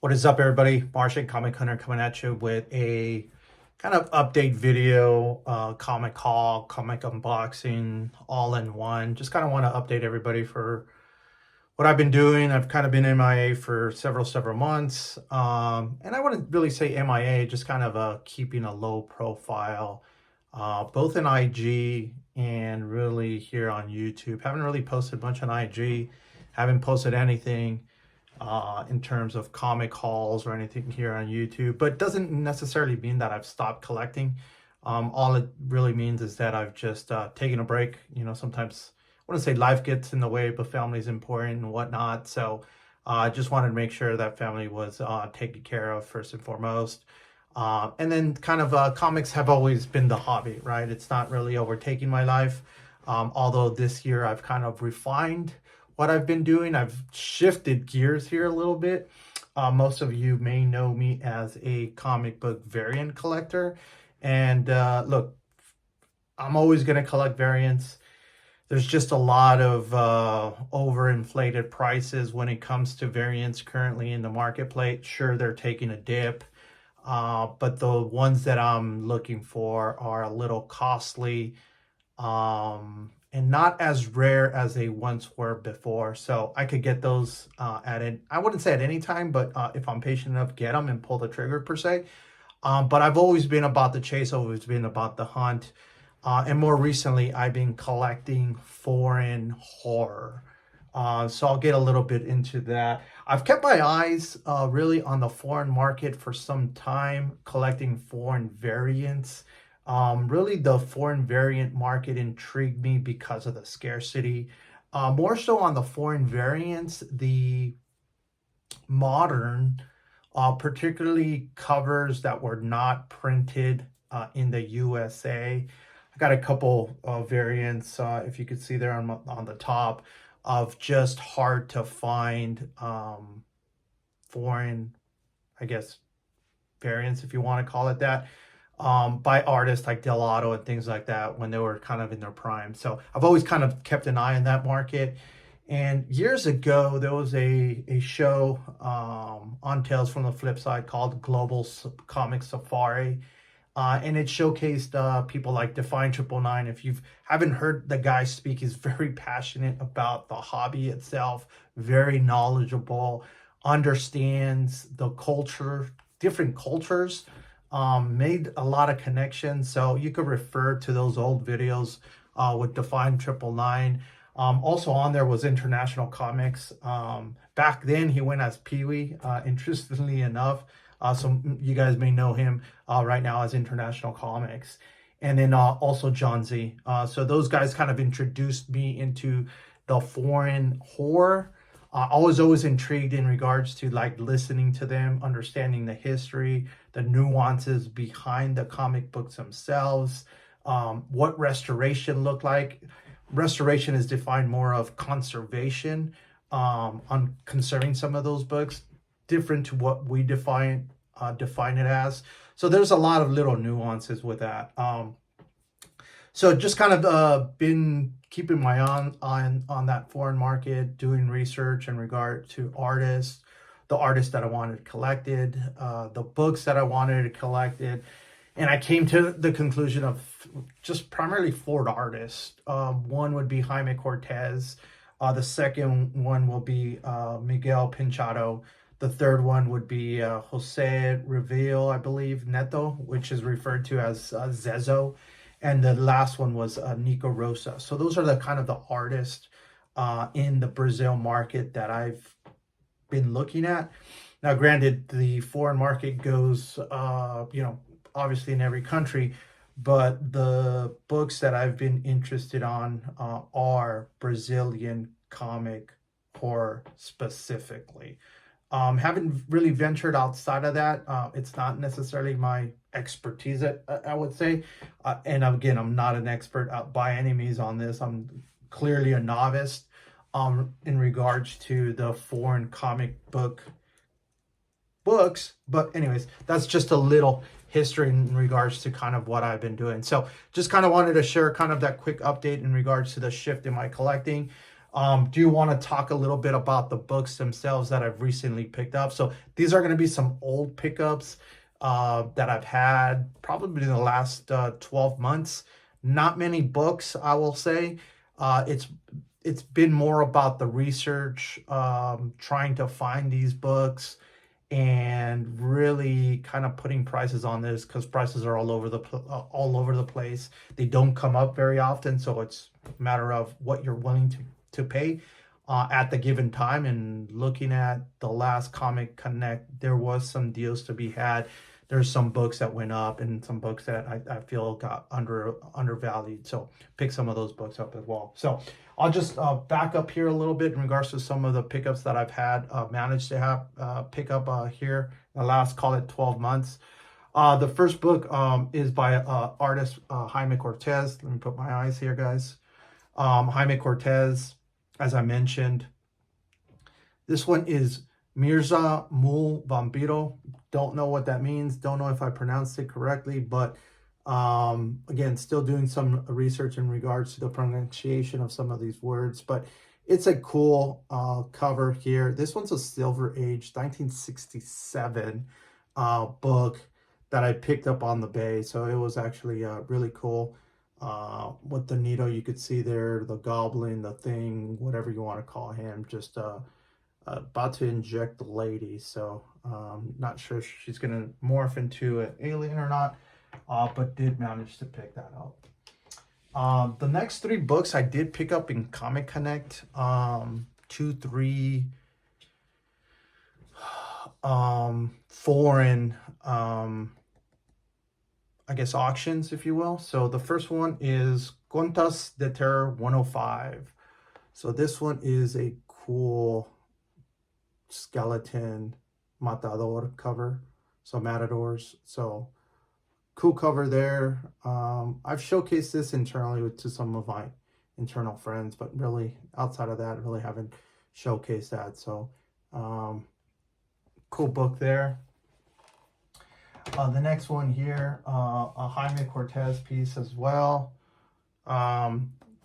What is up, everybody? Martian Comicconnect coming at you with a kind of update video, comic haul, comic unboxing, all in one. Just kind of want to update everybody for what I've been doing. I've kind of been MIA for several months, and I wouldn't really say MIA, just kind of keeping a low profile, both in IG and really here on YouTube. Haven't really posted much on IG. Haven't posted anything in terms of comic hauls or anything here on YouTube, but doesn't necessarily mean that I've stopped collecting. All it really means is that I've just taken a break. You know, sometimes I want to say life gets in the way, but family's important and whatnot. So I just wanted to make sure that family was taken care of first and foremost. And then kind of comics have always been the hobby, right? It's not really overtaking my life. Although this year I've kind of refined what I've been doing. I've shifted gears here a little bit. Most of you may know me as a comic book variant collector. And look, I'm always going to collect variants. There's just a lot of overinflated prices when it comes to variants currently in the marketplace. Sure, they're taking a dip, but the ones that I'm looking for are a little costly. And not as rare as they once were before. So I could get those I wouldn't say at any time, but if I'm patient enough, get them and pull the trigger per se. But I've always been about the chase, always been about the hunt. And more recently, I've been collecting foreign horror. So I'll get a little bit into that. I've kept my eyes really on the foreign market for some time, collecting foreign variants. Really, the foreign variant market intrigued me because of the scarcity. More so on the foreign variants, the modern, particularly covers that were not printed in the USA. I got a couple of variants, if you could see there on the top, of just hard to find foreign, I guess, variants, if you want to call it that, by artists like Delato and things like that when they were kind of in their prime. So I've always kind of kept an eye on that market. And years ago, there was a show on Tales from the Flip Side called Global Comic Safari. And it showcased people like Define 999. If you haven't heard the guy speak, he's very passionate about the hobby itself, very knowledgeable, understands the culture, different cultures, made a lot of connections. So you could refer to those old videos with Define 999. Also on there was International Comics. Back then he went as Pee-wee, interestingly enough. So you guys may know him right now as International Comics. And then also John Z. So those guys kind of introduced me into the foreign horror. I was always intrigued in regards to like listening to them, understanding the history, the nuances behind the comic books themselves, what restoration looked like. Restoration is defined more of conservation, on conserving some of those books, different to what we define it as. So there's a lot of little nuances with that. So just kind of been keeping my on that foreign market, doing research in regard to artists, the artists that I wanted collected, the books that I wanted collected. And I came to the conclusion of just primarily four artists. One would be Jaime Cortez. The second one will be Miguel Pinchado. The third one would be Jose Reveal, I believe, Neto, which is referred to as Zezo. And the last one was Nico Rosa. So those are the kind of the artists in the Brazil market that I've been looking at. Now, granted, the foreign market goes, obviously in every country, but the books that I've been interested on are Brazilian comic horror specifically. Haven't really ventured outside of that. It's not necessarily my expertise, I would say. And again, I'm not an expert by any means on this. I'm clearly a novice in regards to the foreign comic books. But anyways, that's just a little history in regards to kind of what I've been doing. So just kind of wanted to share kind of that quick update in regards to the shift in my collecting. Do you want to talk a little bit about the books themselves that I've recently picked up? So these are going to be some old pickups that I've had probably in the last 12 months. Not many books, I will say. It's been more about the research, trying to find these books and really kind of putting prices on this because prices are all over the place. They don't come up very often, so it's a matter of what you're willing to pay at the given time. And looking at the last Comicconnect, there was some deals to be had. There's some books that went up and some books that I feel got undervalued. So pick some of those books up as well. So I'll just back up here a little bit in regards to some of the pickups that I've had managed to have pick up here in the last, call it 12 months. The first book is by artist Jaime Cortez. Let me put my eyes here, guys. Jaime Cortez, as I mentioned. This one is Mirza Mul Vampiro. Don't know what that means. Don't know if I pronounced it correctly, but again, still doing some research in regards to the pronunciation of some of these words, but it's a cool cover here. This one's a Silver Age 1967 book that I picked up on the Bay, so it was actually really cool. With the Nito, you could see there the goblin, the thing, whatever you want to call him, just about to inject the lady. So not sure if she's gonna morph into an alien or not, but did manage to pick that up. The next three books I did pick up in Comicconnect, 2-3 foreign I guess auctions, if you will. So the first one is Contas de Terror 105. So this one is a cool skeleton matador cover, so matadors. So cool cover there. I've showcased this internally to some of my internal friends, but really outside of that, I really haven't showcased that. So cool book there. The next one here, a Jaime Cortez piece as well.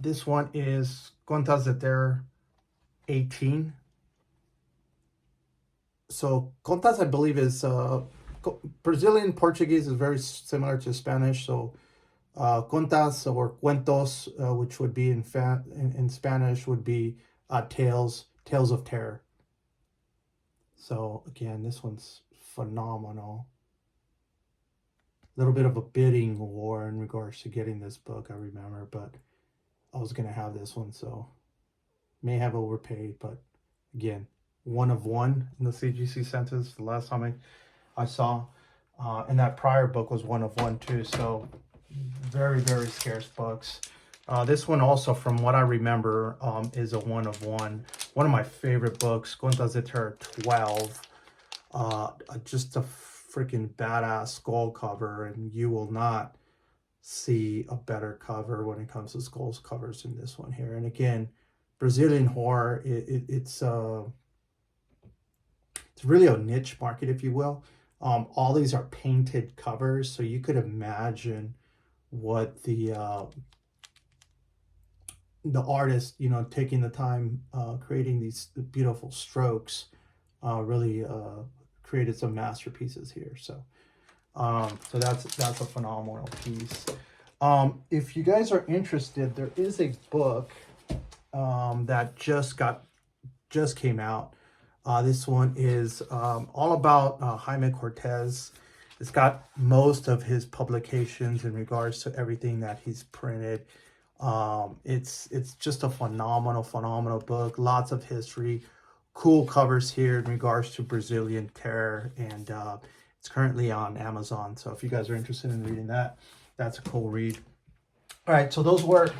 This one is Contas de Terror 18. So Contas, I believe, is Brazilian Portuguese is very similar to Spanish. So Contas or Cuentos, which would be in Spanish, would be tales of terror. So again, this one's phenomenal. Little bit of a bidding war in regards to getting this book, I remember, but I was gonna have this one, so may have overpaid, but again, one of one in the CGC census. The last time I saw, and that prior book was one of one too. So very, very scarce books. This one also, from what I remember, is a one of one. One of my favorite books, Contas de Terror 12. Just a freaking badass skull cover, and you will not see a better cover when it comes to skulls covers than this one here. And again, Brazilian horror, it's really a niche market, if you will. All these are painted covers, so you could imagine what the artist, taking the time creating these beautiful strokes, really created some masterpieces here. So so that's a phenomenal piece. If you guys are interested, there is a book that just came out. This one is all about Jaime Cortez. It's got most of his publications in regards to everything that he's printed. It's just a phenomenal book. Lots of history, cool covers here in regards to Brazilian terror, and it's currently on Amazon. So if you guys are interested in reading that, that's a cool read. All right, so those were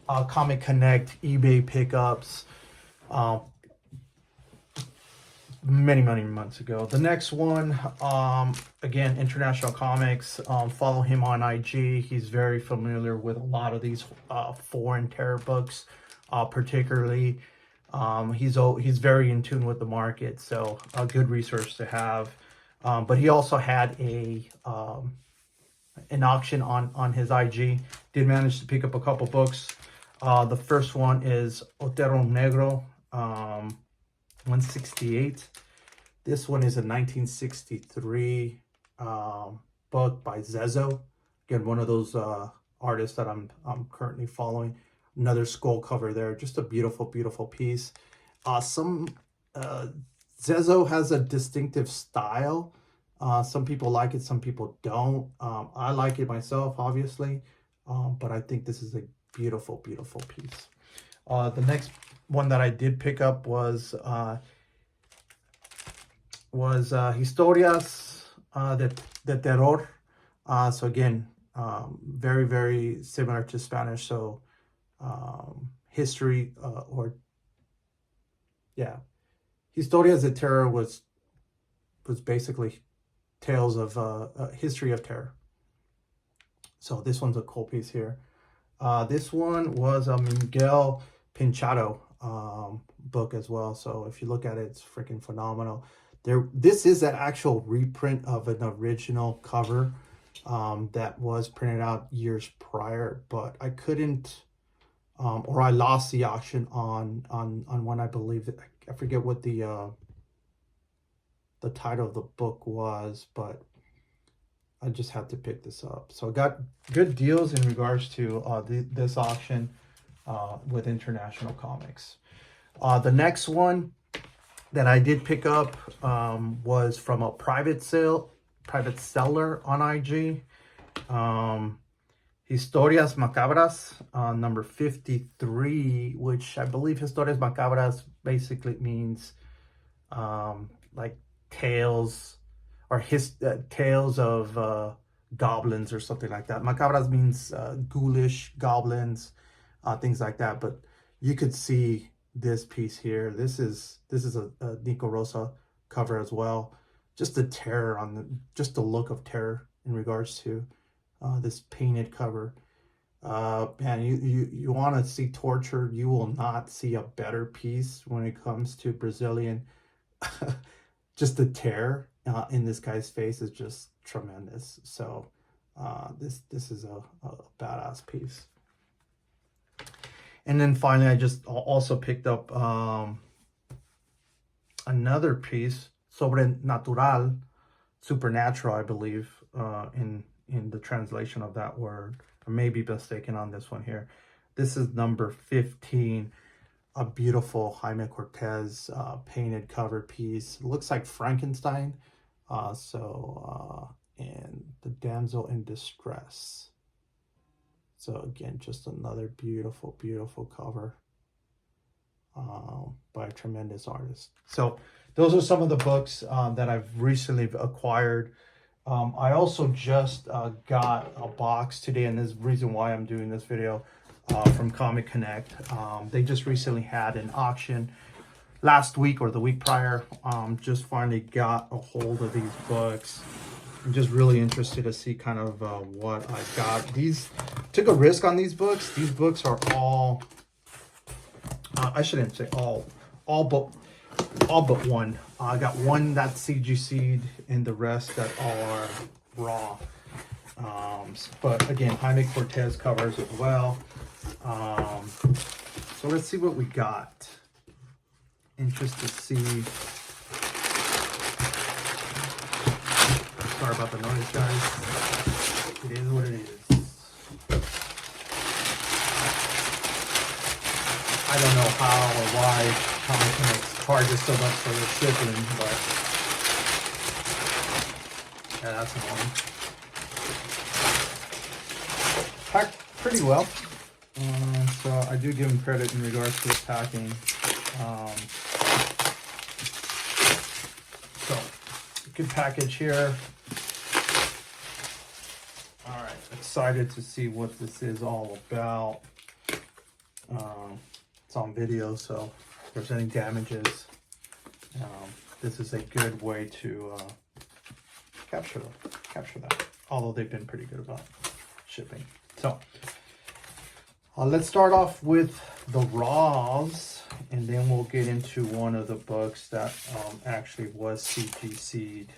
Comicconnect eBay pickups many months ago. The next one, again, International Comics. Follow him on IG. He's very familiar with a lot of these foreign terror books, particularly. He's very in tune with the market, so a good resource to have. But he also had an auction on his IG. Did manage to pick up a couple books. The first one is Otero Negro, 168. This one is a 1963 book by Zezo. Again, one of those artists that I'm currently following. Another skull cover there. Just a beautiful, beautiful piece. Zezo has a distinctive style. Some people like it, some people don't. I like it myself, obviously, but I think this is a beautiful, beautiful piece. The next one that I did pick up was Historias de Terror. So again, very, very similar to Spanish. So history Historias de Terror was basically tales of history of terror. So this one's a cool piece here. This one was a Miguel Pinchado book as well. So if you look at it, it's freaking phenomenal. This is an actual reprint of an original cover that was printed out years prior, but I couldn't, or I lost the auction on one. I believe I forget what the title of the book was, but I just had to pick this up. So I got good deals in regards to this auction with International Comics. The next one that I did pick up was from a private seller on IG. Historias Macabras, number 53, which I believe Historias Macabras basically means like tales or tales of goblins or something like that. Macabras means ghoulish, goblins, things like that. But you could see this piece here. This is a Nico Rosa cover as well. Just the terror just the look of terror in regards to this painted cover. Man, you want to see torture, you will not see a better piece when it comes to Brazilian. Just the terror in this guy's face is just tremendous. So this is a badass piece. And then finally, I just also picked up another piece, Sobrenatural, supernatural, I believe, in the translation of that word. I may be mistaken on this one here. This is number 15, a beautiful Jaime Cortez painted cover piece. It looks like Frankenstein. And the damsel in distress. So again, just another beautiful, beautiful cover by a tremendous artist. So those are some of the books that I've recently acquired. I also just got a box today, and this is the reason why I'm doing this video, from Comicconnect. They just recently had an auction last week or the week prior. Just finally got a hold of these books. I'm just really interested to see kind of what I got. Took a risk on these books. These books are all, I shouldn't say all but one. I got one that's CGC'd and the rest that are raw. But again, Jaime Cortez covers as well. So let's see what we got. Interested to see. Sorry about the noise, guys. It is what it is. I don't know how or why Comicconnect charges so much for their shipping, but yeah, that's annoying. Packed pretty well, so I do give them credit in regards to the packing. So good package here. All right, excited to see what this is all about. It's on video, so if there's any damages, this is a good way to capture that. Although they've been pretty good about shipping. So let's start off with the raws, and then we'll get into one of the books that actually was CGC'd.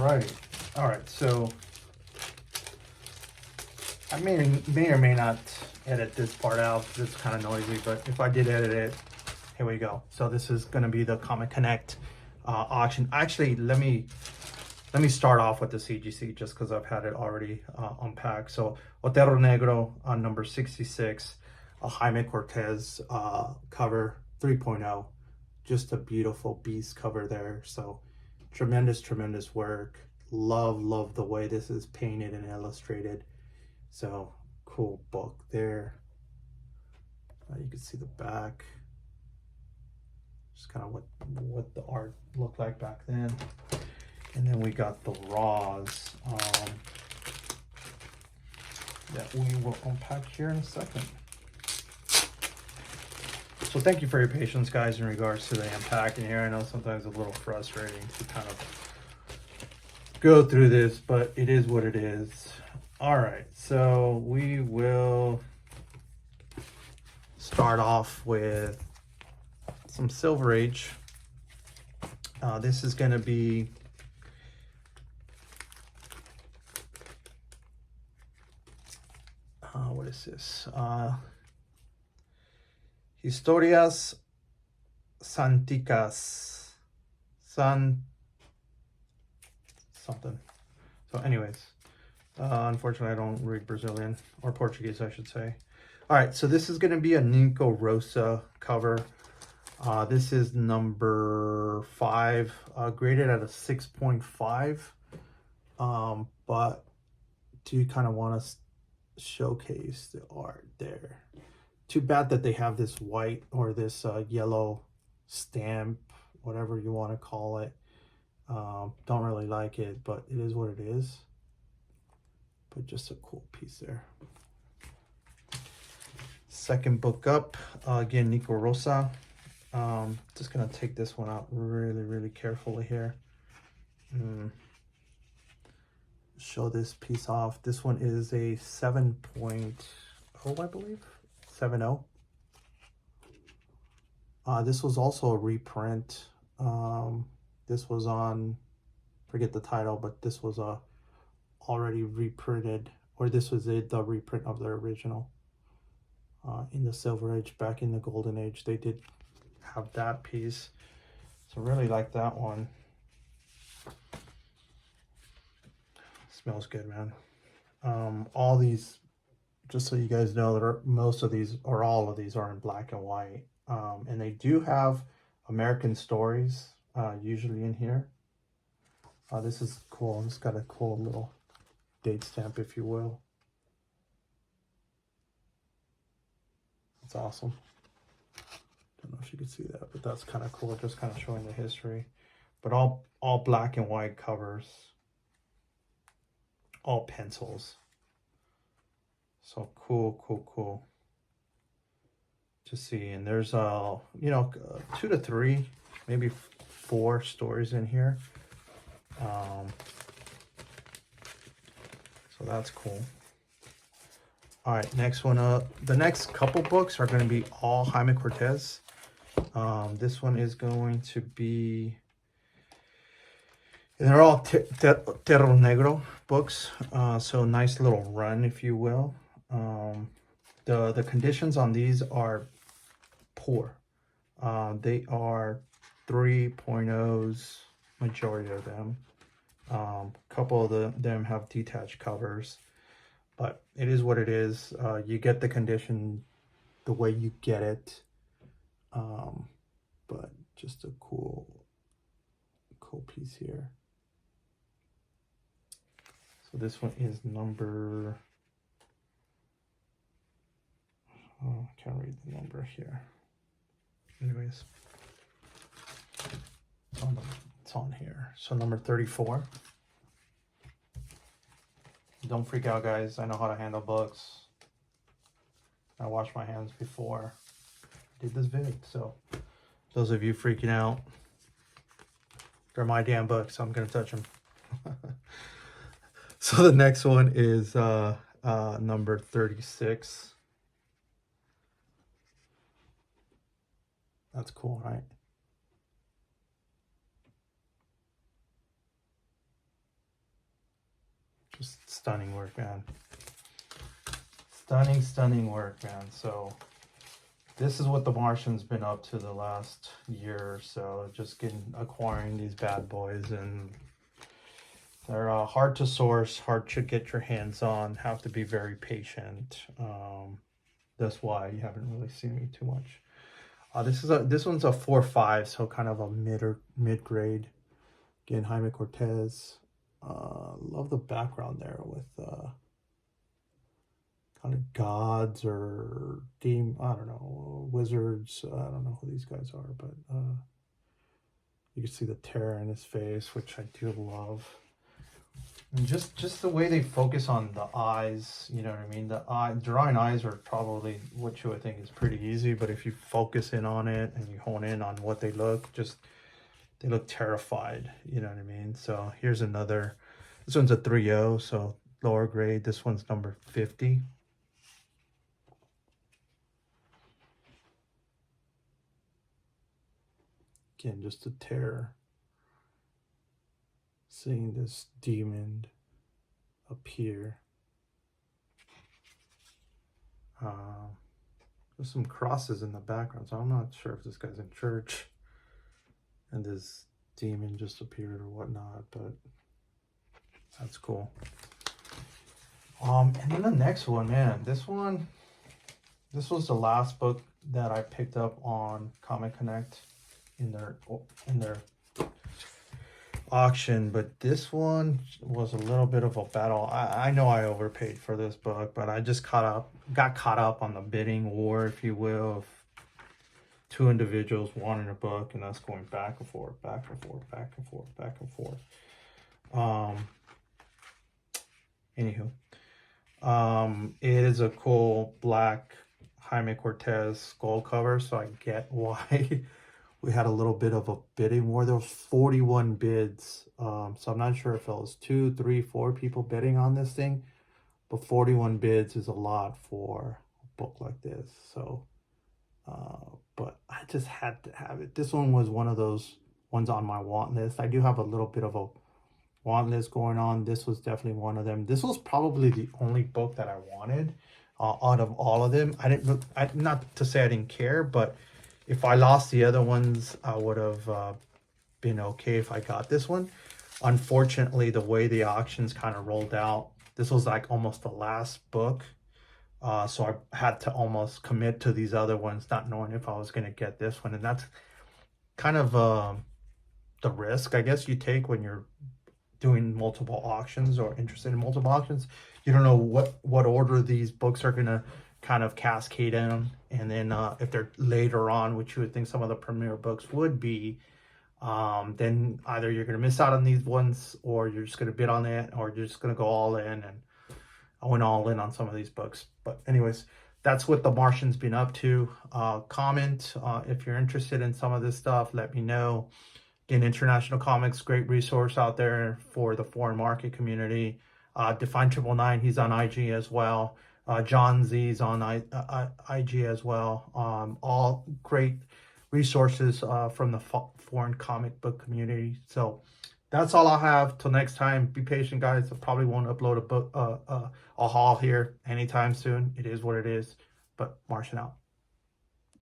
Alrighty. Alright, so I may or may not edit this part out. It's kind of noisy, but if I did edit it, here we go. So this is going to be the Comicconnect auction. Actually, let me start off with the CGC just because I've had it already unpacked. So Otero Negro on number 66, a Jaime Cortez cover 3.0. Just a beautiful beast cover there. So tremendous work. Love the way this is painted and illustrated. So cool book there. You can see the back. Just kind of what the art looked like back then. And then we got the raws that we will unpack here in a second. So thank you for your patience, guys, in regards to the unpacking here. I know sometimes it's a little frustrating to kind of go through this, but it is what it is. All right, so we will start off with some Silver Age. This is going to be what is this? Historias Santicas. Something. So anyways, unfortunately I don't read Brazilian, or Portuguese I should say. All right, so this is going to be a Nico Rosa cover. This is number 5, graded at a 6.5. But do you kind of want to showcase the art there? Too bad that they have this white or this yellow stamp, whatever you want to call it. Don't really like it, but it is what it is. But just a cool piece there. Second book up, again, Nico Rosa. Just gonna take this one out really carefully here. Show this piece off. This one is a 7.0, I believe. 7.0. This was also a reprint. This was on, forget the title, but this was already reprinted, or this was the reprint of the original. In the Silver Age, back in the Golden Age, they did have that piece. So really like that one. Smells good, man. All these, just so you guys know, most of these, or all of these, are in black and white. And they do have American stories usually in here. This is cool. It's got a cool little date stamp, if you will. It's awesome. Don't know if you can see that, but that's kind of cool. Just kind of showing the history. But all black and white covers. All pencils. So cool to see. And there's you know, 2 to 3, maybe 4 stories in here. So that's cool. All right, next one up. The next couple books are going to be all Jaime Cortez. This one is going to be, and they're all Terro Negro books. So nice little run, if you will. The conditions on these are poor. They are 3.0s, majority of them. Couple of them have detached covers, but it is what it is. You get the condition the way you get it. But just a cool piece here. So this one is number, oh, I can't read the number here. Anyways, it's on here. So number 34. Don't freak out, guys. I know how to handle books. I washed my hands before I did this vid. So those of you freaking out, they're my damn books. So I'm gonna touch them. So the next one is number 36. That's cool, right? stunning work, man. Stunning work, man. So this is what the Martian's been up to the last year or so. Just acquiring these bad boys, and they're hard to source, hard to get your hands on. Have to be very patient. That's why you haven't really seen me too much. This one's a 4.5, so kind of a mid grade. Again, Jaime Cortez. Love the background there with kind of gods or I don't know, wizards. I don't know who these guys are, but you can see the terror in his face, which I do love. And just the way they focus on the eyes, you know what I mean? Drawing eyes are probably what you would think is pretty easy, but if you focus in on it and you hone in on what they look, they look terrified, you know what I mean? So here's another, this one's a 3.0, so lower grade. This one's number 50. Again, just a terror. Seeing this demon appear. There's some crosses in the background, so I'm not sure if this guy's in church and this demon just appeared or whatnot, but that's cool. And then the next one, man, this was the last book that I picked up on Comicconnect in their auction, but this one was a little bit of a battle. I know I overpaid for this book, but I just got caught up on the bidding war, if you will, of two individuals wanting a book and us going back and forth. Anywho, it is a cool black Jaime Cortez skull cover, so I get why we had a little bit of a bidding war. There was 41 bids, so I'm not sure if it was 2, 3, 4 people bidding on this thing, but 41 bids is a lot for a book like this. So but I just had to have it. This one was one of those ones on my want list. I do have a little bit of a want list going on. This was definitely one of them. This was probably the only book that I wanted out of all of them. Not to say I didn't care, but if I lost the other ones, I would have been okay if I got this one. Unfortunately, the way the auctions kind of rolled out, this was like almost the last book. So I had to almost commit to these other ones, not knowing if I was going to get this one. And that's kind of the risk, I guess, you take when you're doing multiple auctions or interested in multiple auctions. You don't know what order these books are going to kind of cascade in, and then if they're later on, which you would think some of the premier books would be, then either you're going to miss out on these ones, or you're just going to bid on it, or you're just going to go all in. And I went all in on some of these books. But anyways, that's what the Martian's been up to. Comment if you're interested in some of this stuff. Let me know. Again, International Comics, great resource out there for the foreign market community. Define 999, he's on IG as well. John Z's on IG as well. All great resources from the foreign comic book community. So that's all I have. Till next time, be patient, guys. I probably won't upload a haul here anytime soon. It is what it is. But Martian out.